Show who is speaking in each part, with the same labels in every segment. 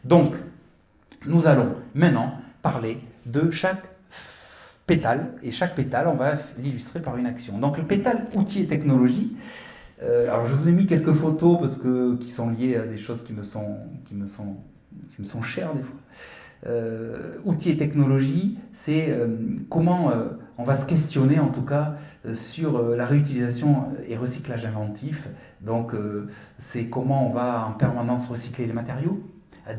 Speaker 1: Donc, nous allons maintenant parler de chaque pétale, et chaque pétale, on va l'illustrer par une action. Donc le pétale outils et technologies, alors je vous ai mis quelques photos qui sont liées à des choses qui me sont chères des fois. Outils et technologies, c'est comment on va se questionner en tout cas sur la réutilisation et recyclage inventif. Donc c'est comment on va en permanence recycler les matériaux,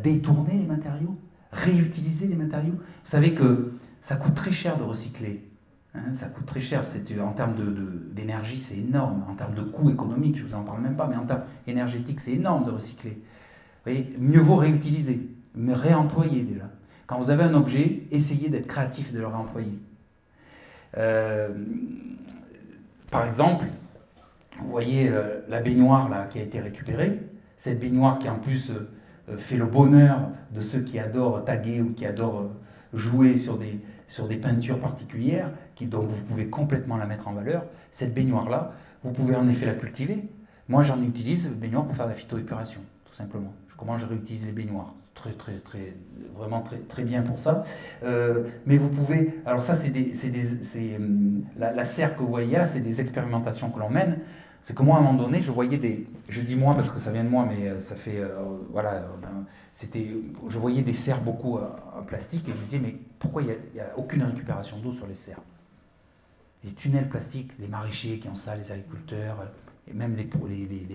Speaker 1: détourner les matériaux, réutiliser les matériaux. Vous savez que ça coûte très cher de recycler. Hein, ça coûte très cher. En termes d'énergie, c'est énorme. En termes de coût économique, je ne vous en parle même pas, mais en termes énergétiques, c'est énorme de recycler. Vous voyez, mieux vaut réutiliser, mais réemployer déjà. Quand vous avez un objet, essayez d'être créatif et de le réemployer. Par exemple, vous voyez la baignoire là, qui a été récupérée. Cette baignoire qui en plus fait le bonheur de ceux qui adorent taguer ou qui adorent jouer sur des peintures particulières, donc vous pouvez complètement la mettre en valeur. Cette baignoire-là, vous pouvez en effet la cultiver. Moi, j'en utilise baignoire pour faire de la phytoépuration, tout simplement. Comment je réutilise les baignoires. Vraiment très bien pour ça. Mais vous pouvez... Alors ça, la serre que vous voyez là, c'est des expérimentations que l'on mène. C'est que moi, à un moment donné, je dis moi parce que ça vient de moi, mais ça fait... je voyais des serres beaucoup en plastique et je me disais, mais pourquoi il n'y a aucune récupération d'eau sur les serres? Les tunnels plastiques, les maraîchers qui ont ça, les agriculteurs, et même les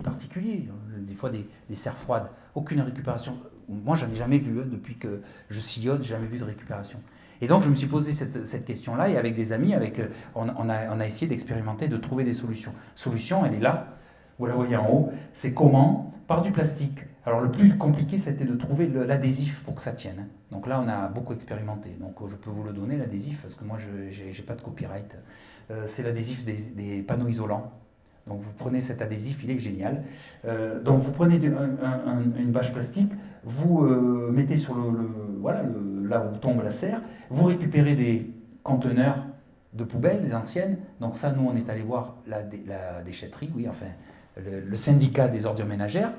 Speaker 1: particuliers, des fois des serres froides, aucune récupération. Moi, j'en ai jamais vu, depuis que je sillonne, jamais vu de récupération. Et donc, je me suis posé cette question-là, et avec des amis, on a essayé d'expérimenter, de trouver des solutions. Solution, elle est là, vous la voyez en haut, c'est comment, par du plastique. Alors, le plus compliqué, c'était de trouver l'adhésif pour que ça tienne. Donc là, on a beaucoup expérimenté. Donc, je peux vous le donner, l'adhésif, parce que moi, je n'ai pas de copyright. C'est l'adhésif des panneaux isolants. Donc vous prenez cet adhésif, il est génial. Donc vous prenez une bâche plastique, vous mettez sur là où tombe la serre, vous récupérez des conteneurs de poubelles, des anciennes. Donc ça, nous, on est allé voir la déchetterie, le syndicat des ordures ménagères,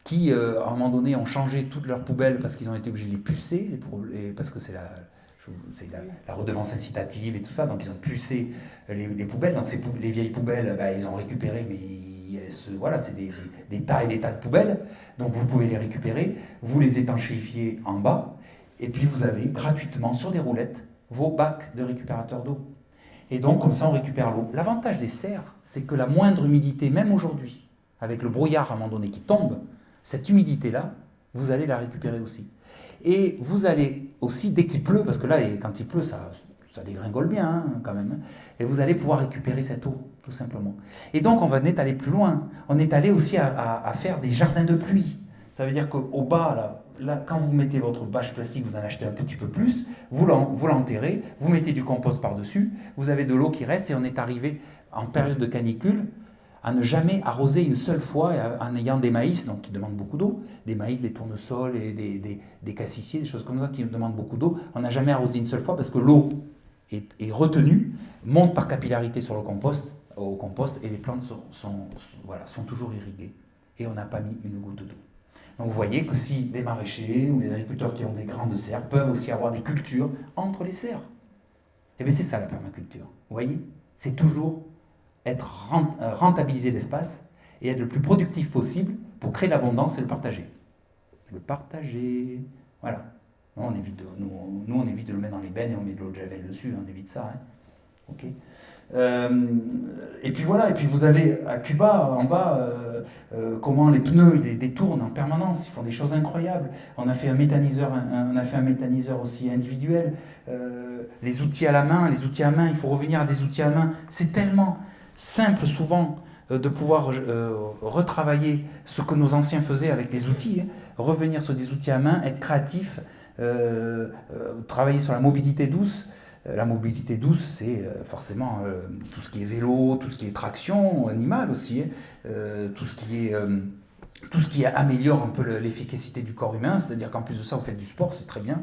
Speaker 1: qui, à un moment donné, ont changé toutes leurs poubelles parce qu'ils ont été obligés de les pucer, parce que c'est la redevance incitative et tout ça, donc ils ont pucé les poubelles. Donc les vieilles poubelles, ils ont récupéré, mais c'est des tas et des tas de poubelles. Donc vous pouvez les récupérer, vous les étanchéifiez en bas, et puis vous avez gratuitement sur des roulettes vos bacs de récupérateurs d'eau. Et donc comme ça on récupère l'eau. L'avantage des serres, c'est que la moindre humidité, même aujourd'hui, avec le brouillard à un moment donné qui tombe, cette humidité-là, vous allez la récupérer aussi. Et vous allez aussi, dès qu'il pleut, parce que là, quand il pleut, ça dégringole bien quand même, et vous allez pouvoir récupérer cette eau, tout simplement. Et donc, on est allé plus loin. On est allé aussi à faire des jardins de pluie. Ça veut dire qu'au bas, là, quand vous mettez votre bâche plastique, vous en achetez un petit peu plus, vous l'enterrez, vous mettez du compost par-dessus, vous avez de l'eau qui reste, et on est arrivé en période de canicule à ne jamais arroser une seule fois en ayant des maïs, donc qui demandent beaucoup d'eau, des maïs, des tournesols et des cassissiers, des choses comme ça qui demandent beaucoup d'eau. On n'a jamais arrosé une seule fois parce que l'eau est retenue, monte par capillarité sur au compost, et les plantes sont toujours irriguées. Et on n'a pas mis une goutte d'eau. Donc vous voyez que si les maraîchers ou les agriculteurs qui ont des grandes serres peuvent aussi avoir des cultures entre les serres. Et bien c'est ça la permaculture. Vous voyez, c'est toujours rentabiliser l'espace et être le plus productif possible pour créer l'abondance et le partager. Le partager, voilà. Nous, on évite de le mettre dans les bennes et on met de l'eau de javel dessus, on évite ça. Ok. Et puis voilà, et puis vous avez à Cuba, en bas, comment les pneus, ils les détournent en permanence, ils font des choses incroyables. On a fait un méthaniseur aussi individuel. Les outils à main, il faut revenir à des outils à main. C'est tellement simple souvent de pouvoir retravailler ce que nos anciens faisaient avec des outils, revenir sur des outils à main, être créatif, travailler sur la mobilité douce. La mobilité douce, c'est forcément tout ce qui est vélo, tout ce qui est traction animale aussi, tout ce qui améliore un peu l'efficacité du corps humain, c'est-à-dire qu'en plus de ça, vous faites du sport, c'est très bien.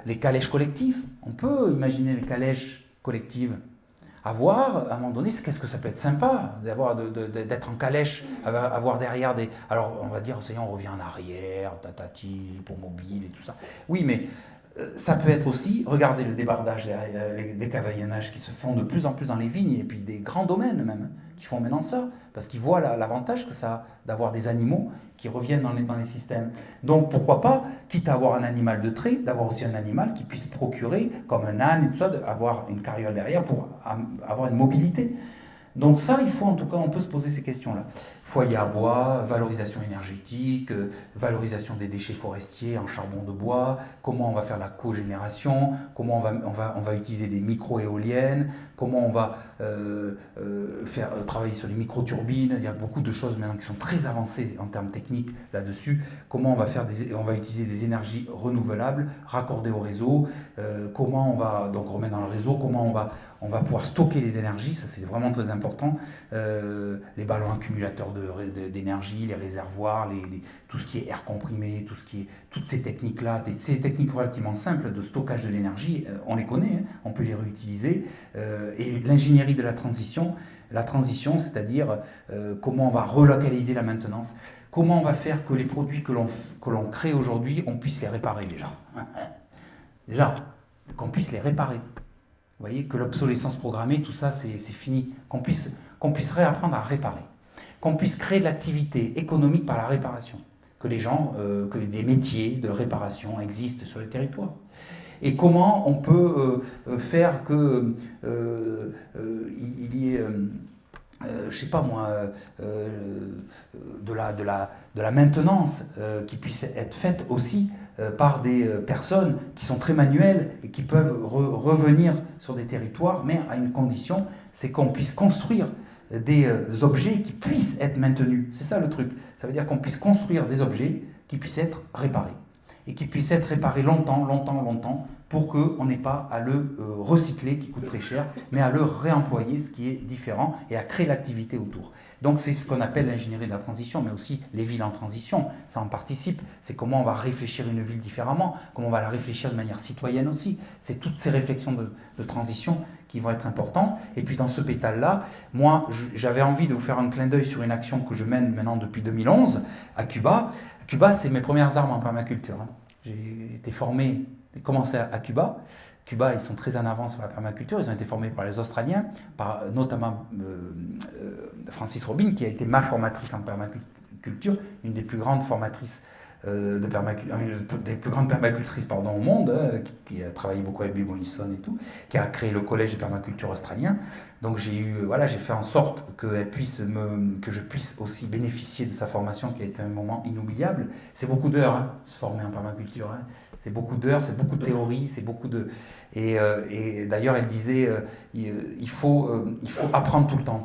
Speaker 1: Les calèches collectives, on peut imaginer les calèches collectives avoir, à un moment donné, qu'est-ce que ça peut être sympa d'être en calèche, avoir derrière des... Alors, on va dire, on revient en arrière, tatati, pour mobile et tout ça. Oui, mais ça peut être aussi, regardez le débardage, des cavaillages qui se font de plus en plus dans les vignes, et puis des grands domaines même, qui font maintenant ça, parce qu'ils voient l'avantage que ça a d'avoir des animaux qui reviennent dans les systèmes. Donc pourquoi pas, quitte à avoir un animal de trait, d'avoir aussi un animal qui puisse procurer, comme un âne et tout ça, d'avoir une carriole derrière pour avoir une mobilité. Donc ça, il faut en tout cas, on peut se poser ces questions-là. Foyer à bois, valorisation énergétique, valorisation des déchets forestiers en charbon de bois, comment on va faire la cogénération, comment on va utiliser des micro-éoliennes, comment on va faire travailler sur les micro-turbines. Il y a beaucoup de choses maintenant qui sont très avancées en termes techniques là-dessus. Comment on va utiliser des énergies renouvelables, raccordées au réseau, comment on va donc remettre dans le réseau, comment on va pouvoir stocker les énergies, ça c'est vraiment très important, les ballons accumulateurs d'énergie, les réservoirs, tout ce qui est air comprimé, toutes ces techniques-là, ces techniques relativement simples de stockage de l'énergie, on les connaît, hein, on peut les réutiliser. Et l'ingénierie de la transition, c'est-à-dire comment on va relocaliser la maintenance, comment on va faire que les produits que l'on crée aujourd'hui, on puisse les réparer déjà. Déjà, qu'on puisse les réparer. Vous voyez, que l'obsolescence programmée, tout ça, c'est fini. Qu'on puisse réapprendre à réparer. Qu'on puisse créer de l'activité économique par la réparation. Que que des métiers de réparation existent sur le territoire. Et comment on peut faire que il y ait, je sais pas moi, de la maintenance qui puisse être faite aussi par des personnes qui sont très manuelles et qui peuvent revenir sur des territoires, mais à une condition, c'est qu'on puisse construire des objets qui puissent être maintenus. C'est ça le truc. Ça veut dire qu'on puisse construire des objets qui puissent être réparés. Et qui puissent être réparés longtemps, pour qu'on n'ait pas à le recycler, qui coûte très cher, mais à le réemployer, ce qui est différent, et à créer l'activité autour. Donc c'est ce qu'on appelle l'ingénierie de la transition, mais aussi les villes en transition, ça en participe. C'est comment on va réfléchir une ville différemment, comment on va la réfléchir de manière citoyenne aussi. C'est toutes ces réflexions de transition qui vont être importantes. Et puis dans ce pétale-là, moi j'avais envie de vous faire un clin d'œil sur une action que je mène maintenant depuis 2011 à Cuba. Cuba, c'est mes premières armes en permaculture. Hein. J'ai été formé, commencé à Cuba. Cuba, ils sont très en avance sur la permaculture. Ils ont été formés par les Australiens, par notamment Francis Robin, qui a été ma formatrice en permaculture, une des plus grandes formatrices une des plus grandes permacultrices au monde, qui a travaillé beaucoup avec Bill Mollison et tout, qui a créé le collège de permaculture australien. Donc j'ai fait en sorte que je puisse aussi bénéficier de sa formation, qui a été un moment inoubliable. C'est beaucoup d'heures, hein, se former en permaculture. Hein. C'est beaucoup d'heures, c'est beaucoup de théorie, c'est beaucoup de... Et d'ailleurs, elle disait, il faut apprendre tout le temps.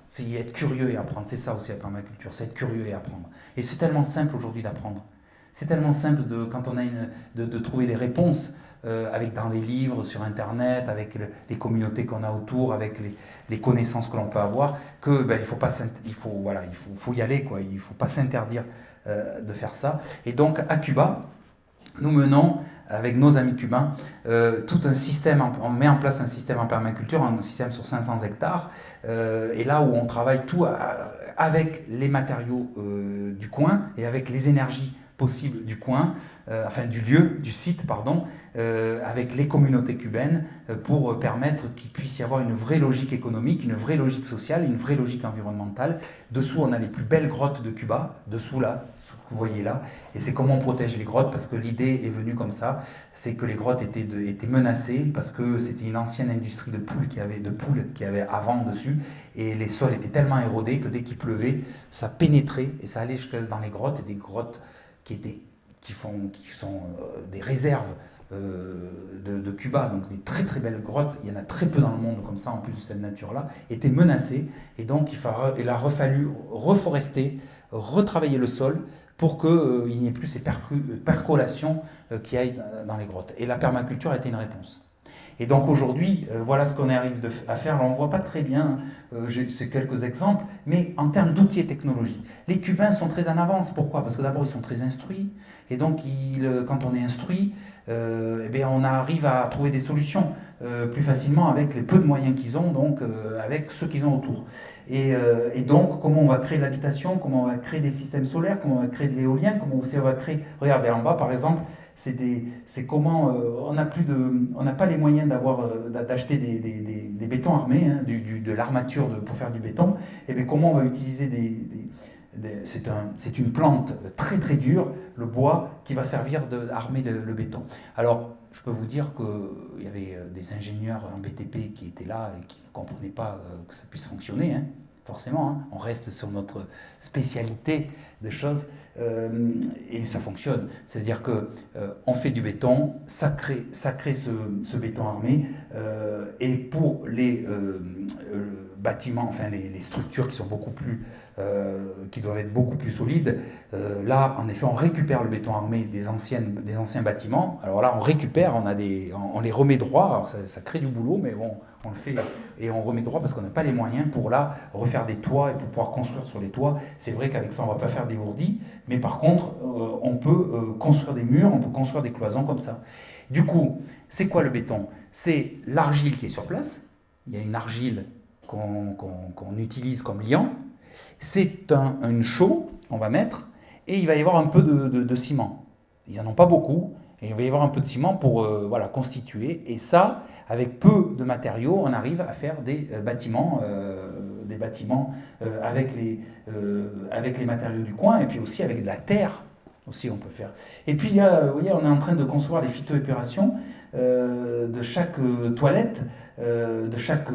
Speaker 1: C'est être curieux et apprendre. C'est ça aussi la permaculture, c'est être curieux et apprendre. Et c'est tellement simple aujourd'hui d'apprendre. C'est tellement simple quand on a de trouver des réponses dans les livres, sur Internet, avec les communautés qu'on a autour, avec les connaissances que l'on peut avoir, que il faut y aller, quoi. Il ne faut pas s'interdire de faire ça. Et donc à Cuba, nous menons avec nos amis cubains tout un système, on met en place un système en permaculture, un système sur 500 hectares, et là où on travaille tout avec les matériaux du coin et avec les énergies possibles du coin, du site, avec les communautés cubaines, pour permettre qu'il puisse y avoir une vraie logique économique, une vraie logique sociale, une vraie logique environnementale. Dessous, on a les plus belles grottes de Cuba, dessous là, ce que vous voyez là, et c'est comment on protège les grottes, parce que l'idée est venue comme ça, c'est que les grottes étaient menacées, parce que c'était une ancienne industrie de poules qui avait avant dessus, et les sols étaient tellement érodés que dès qu'il pleuvait, ça pénétrait, et ça allait jusque dans les grottes, et des grottes qui sont des réserves de Cuba, donc des très très belles grottes, il y en a très peu dans le monde comme ça, en plus de cette nature-là, étaient menacées, et donc il a fallu reforester, retravailler le sol pour qu'il n'y ait plus ces percolations qui aillent dans les grottes. Et la permaculture a été une réponse. Et donc aujourd'hui, voilà ce qu'on arrive à faire. Alors on ne voit pas très bien, c'est quelques exemples, mais en termes d'outils et technologies, les Cubains sont très en avance. Pourquoi? Parce que d'abord, ils sont très instruits. Et donc, quand on est instruit, eh bien, on arrive à trouver des solutions plus facilement avec les peu de moyens qu'ils ont, donc avec ceux qu'ils ont autour. Et donc, comment on va créer de l'habitation, comment on va créer des systèmes solaires, comment on va créer de l'éolien, comment aussi on va créer... Regardez en bas, par exemple, c'est comment on n'a pas les moyens d'acheter des bétons armés, hein, de l'armature pour faire du béton. Et bien comment on va utiliser c'est une plante très très dure, le bois, qui va servir d'armer le béton. Alors, je peux vous dire qu'il y avait des ingénieurs en BTP qui étaient là et qui ne comprenaient pas que ça puisse fonctionner, hein, forcément. Hein. On reste sur notre spécialité de choses et ça fonctionne. C'est-à-dire qu'on fait du béton, ça crée ce béton armé et pour les bâtiments, enfin les structures qui sont qui doivent être beaucoup plus solides, là en effet on récupère le béton armé des anciens bâtiments. Alors là on récupère, on les remet droit. Alors ça crée du boulot, mais bon, on le fait et on remet droit parce qu'on n'a pas les moyens pour là refaire des toits et pour pouvoir construire sur les toits. C'est vrai qu'avec ça on ne va pas faire des ourdis, mais par contre on peut construire des murs, on peut construire des cloisons comme ça. Du coup, c'est quoi le béton? C'est l'argile qui est sur place. Il y a une argile qu'on utilise comme liant. C'est une chaux qu'on va mettre et il va y avoir un peu de ciment. Ils n'en ont pas beaucoup et il va y avoir un peu de ciment pour constituer. Et ça, avec peu de matériaux, on arrive à faire des bâtiments avec les matériaux du coin et puis aussi avec de la terre. Aussi, on peut faire. Et puis, vous voyez, on est en train de construire les phytoépurations de chaque toilette, de chaque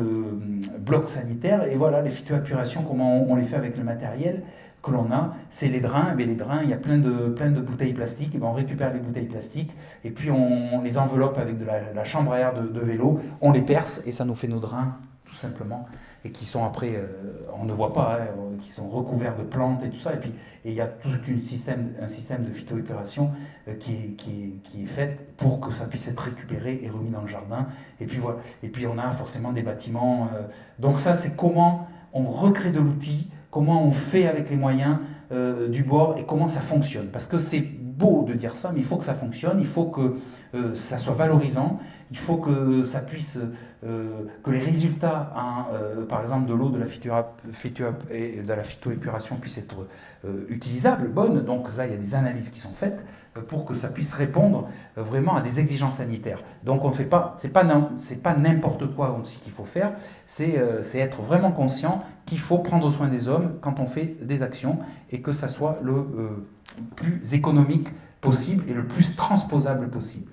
Speaker 1: bloc sanitaire. Et voilà, les phytoépurations, comment on les fait avec le matériel que l'on a, c'est les drains. Et bien, les drains, il y a plein de bouteilles plastiques. Et bien, on récupère les bouteilles plastiques et puis on les enveloppe avec de la chambre à air de vélo. On les perce et ça nous fait nos drains, tout simplement. Et qui sont après, on ne voit pas, hein, qui sont recouverts de plantes et tout ça. Et il y a tout un système de phytoépuration qui est fait pour que ça puisse être récupéré et remis dans le jardin. Et puis voilà. Et puis on a forcément des bâtiments. Donc ça, c'est comment on recrée de l'outil, comment on fait avec les moyens du bord et comment ça fonctionne. Parce que c'est beau de dire ça, mais il faut que ça fonctionne, il faut que ça soit valorisant, il faut que ça puisse, que les résultats, par exemple de l'eau de la phytoépuration puissent être utilisables, bonnes. Donc là, il y a des analyses qui sont faites pour que ça puisse répondre vraiment à des exigences sanitaires. Donc on fait pas, c'est pas n'importe quoi aussi qu'il faut faire, c'est être vraiment conscient qu'il faut prendre soin des hommes quand on fait des actions et que ça soit le plus économique possible et le plus transposable possible.